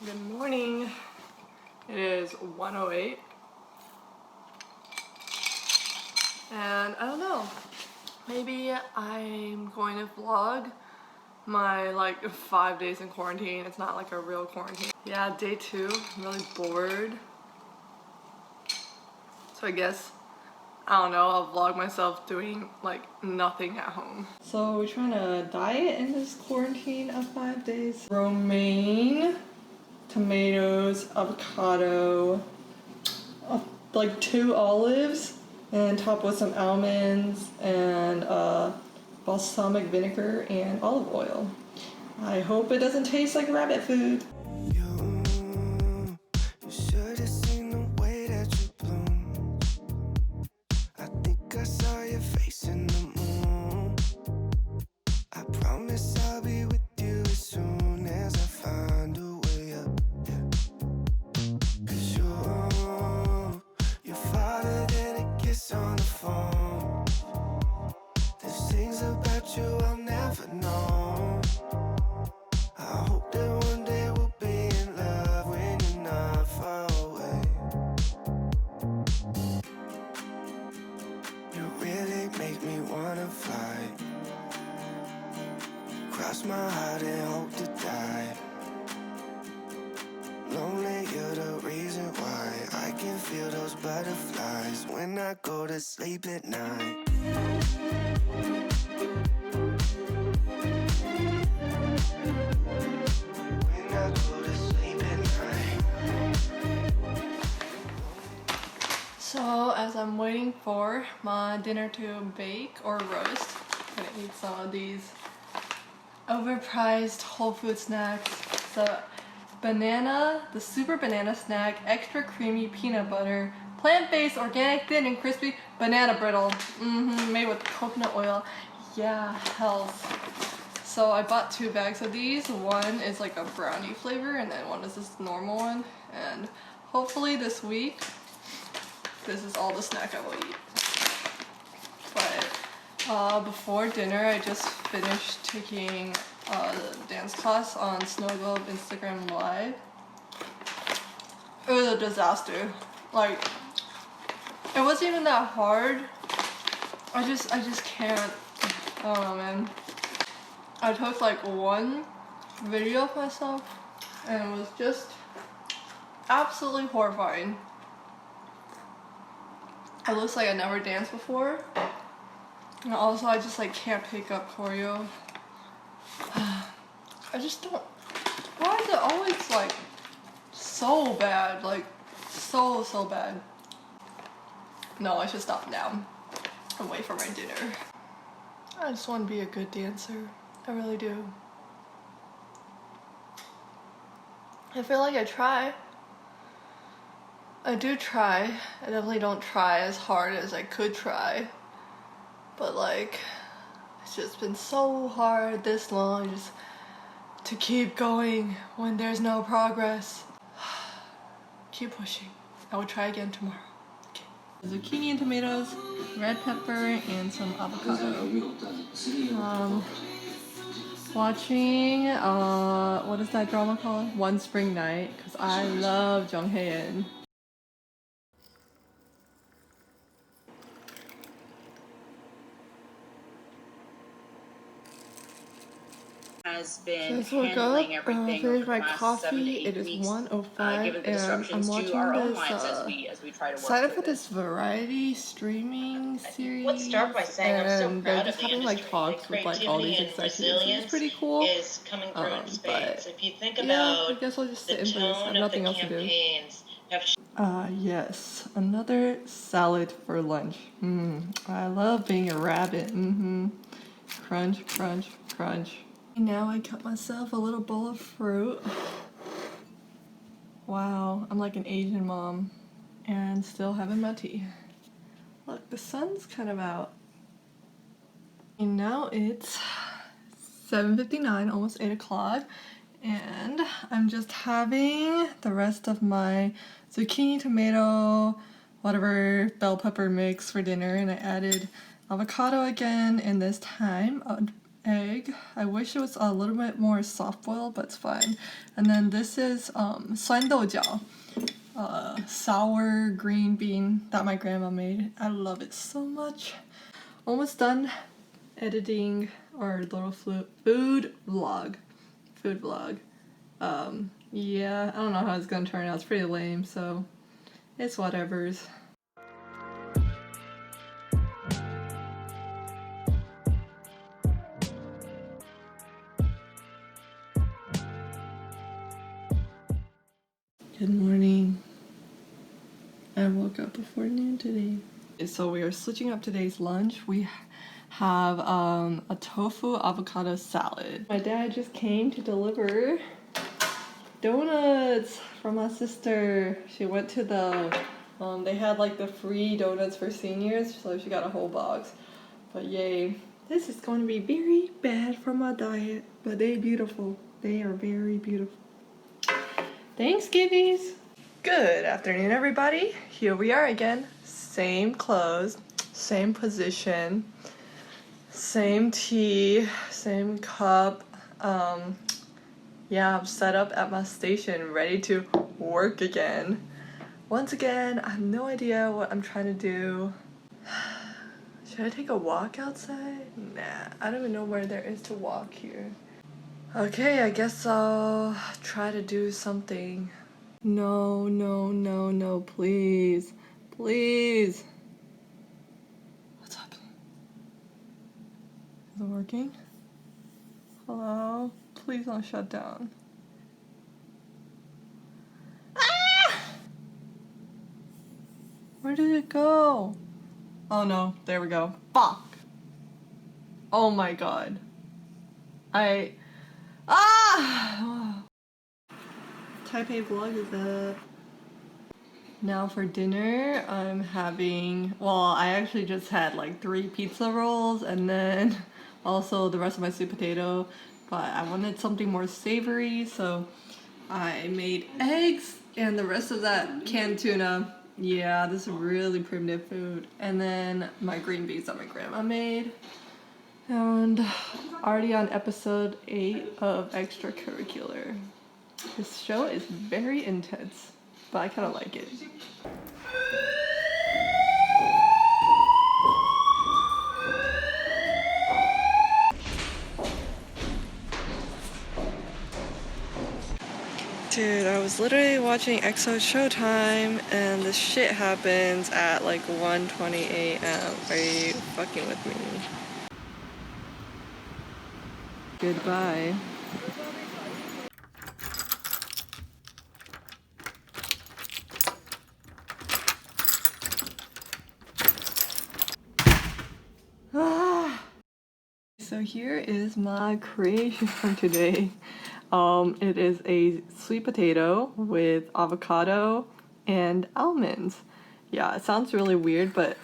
Good morning. It is 1:08 and I don't know, maybe I'm going to vlog my like 5 days in quarantine. It's not like a real quarantine. Yeah, day 2. I'm really bored. So I guess, I don't know, I'll vlog myself doing like nothing at home. So we're trying to diet in this quarantine of 5 days. Romaine, tomatoes, avocado, like 2 olives, and top with some almonds and balsamic vinegar and olive oil. I hope it doesn't taste like rabbit food. Cross my heart and hope to die. Lonely, you're the reason why I can feel those butterflies when I go to sleep at night. When I go to sleep at night. So as I'm waiting for my dinner to bake or roast, I'm gonna eat some of these overpriced Whole Foods snacks. The super banana snack, extra creamy peanut butter, plant-based, organic, thin and crispy banana brittle. Made with coconut oil. Yeah, health. So I bought 2 bags of these. One is like a brownie flavor and then one is this normal one. And hopefully this week, this is all the snack I will eat. But before dinner, I just finished taking the dance class on Snow Globe Instagram Live. It was a disaster. Like, it wasn't even that hard. I just can't. I don't know, man. I took like 1 video of myself and it was just absolutely horrifying. It looks like I never danced before. And also I just like can't pick up choreo. I just don't. Why is it always like so bad? Like so bad. No, I should stop now and wait for my dinner. I just want to be a good dancer. I really do. I feel like I try. I do try. I definitely don't try as hard as I could try. But like, it's just been so hard this long just to keep going when there's no progress. Keep pushing. I will try again tomorrow. Okay. Zucchini and tomatoes, red pepper, and some avocado. Watching, what is that drama called? One Spring Night, because I love Jung Hae-in. Has been handling everything over the last 7 to 8 It is weeks, 1:05 given the and disruptions I'm watching to our own this, lives as we try to work sign up through for this variety streaming series. Let's start by saying I'm so proud of the having like industry. talks with like all these Creativity and executives. resilience It's pretty cool. is coming through in spades. If you think Yeah, I about guess I'll just the sit in for this. I have tone of the nothing else to do. campaigns, Yes, another salad for lunch. I love being a rabbit. Crunch, crunch, crunch. Now I cut myself a little bowl of fruit. Wow, I'm like an Asian mom and still having my tea. Look, the sun's kind of out. And now it's 7:59, almost 8 o'clock. And I'm just having the rest of my zucchini, tomato, whatever bell pepper mix for dinner, and I added avocado again, and this time egg. I wish it was a little bit more soft boiled, but it's fine. And then this is 酸豆角, sour green bean that my grandma made. I love it so much. Almost done editing our little food vlog. Yeah, I don't know how it's gonna turn out. It's pretty lame, so it's whatevers. Good morning. I woke up before noon today. So we are switching up today's lunch. We have a tofu avocado salad. My dad just came to deliver donuts from my sister. She went to the, they had like the free donuts for seniors, so she got a whole box. But yay, this is going to be very bad for my diet, but they're beautiful. They are very beautiful. Thanks, Gibbies. Good afternoon, everybody. Here we are again. Same clothes, same position, same tea, same cup. Yeah, I'm set up at my station, ready to work again. Once again, I have no idea what I'm trying to do. Should I take a walk outside? Nah, I don't even know where there is to walk here. Okay, I guess I'll try to do something. No, please. Please. What's happening? Is it working? Hello? Please don't shut down. Ah! Where did it go? Oh no, there we go. Fuck. Oh my god. Taipei vlog is up. Now for dinner, I'm having, well, I actually just had like 3 pizza rolls and then also the rest of my sweet potato, but I wanted something more savory, so I made eggs and the rest of that canned tuna. Yeah, this is really primitive food. And then my green beans that my grandma made. And already on episode 8 of Extracurricular. This show is very intense, but I kind of like it. Dude, I was literally watching EXO Showtime and this shit happens at like 1:20 a.m. Are you fucking with me? Goodbye. So here is my creation for today. It is a sweet potato with avocado and almonds. Yeah, it sounds really weird, but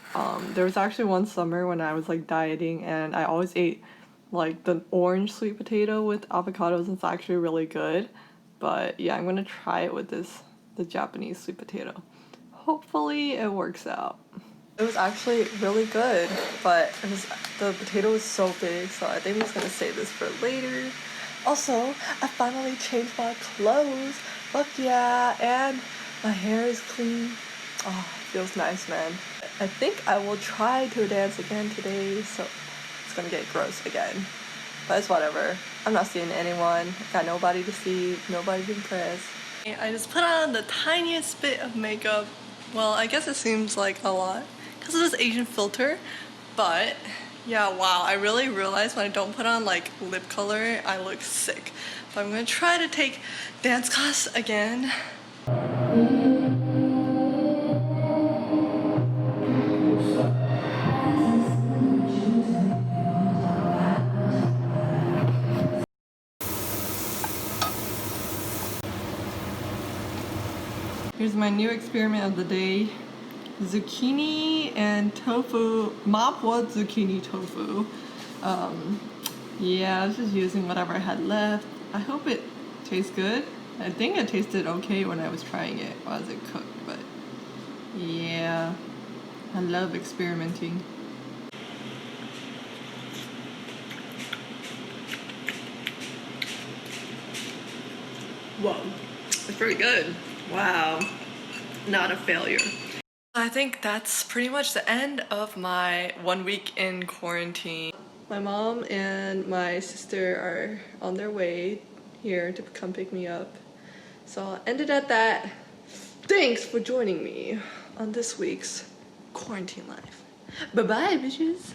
there was actually one summer when I was like dieting and I always ate like the orange sweet potato with avocados. It's actually really good. But yeah, I'm gonna try it with the Japanese sweet potato. Hopefully it works out. It was actually really good, but the potato was so big, so I think I'm just gonna save this for later. Also, I finally changed my clothes. Fuck yeah, and my hair is clean. Oh, feels nice, man. I think I will try to dance again today, so it's gonna get gross again. But it's whatever. I'm not seeing anyone. Got nobody to see, nobody to impress. I just put on the tiniest bit of makeup. Well, I guess it seems like a lot because of this Asian filter, but yeah, wow, I really realized when I don't put on like lip color, I look sick. But I'm gonna try to take dance class again. Here's my new experiment of the day. Zucchini and tofu, mapwa zucchini tofu. Yeah, I was just using whatever I had left. I hope it tastes good. I think it tasted okay when I was trying it as it cooked, but yeah, I love experimenting. It's pretty good. Wow. Not a failure. I think that's pretty much the end of my 1 week in quarantine. My mom and my sister are on their way here to come pick me up. So I'll end it at that. Thanks for joining me on this week's quarantine life. Bye-bye, bitches.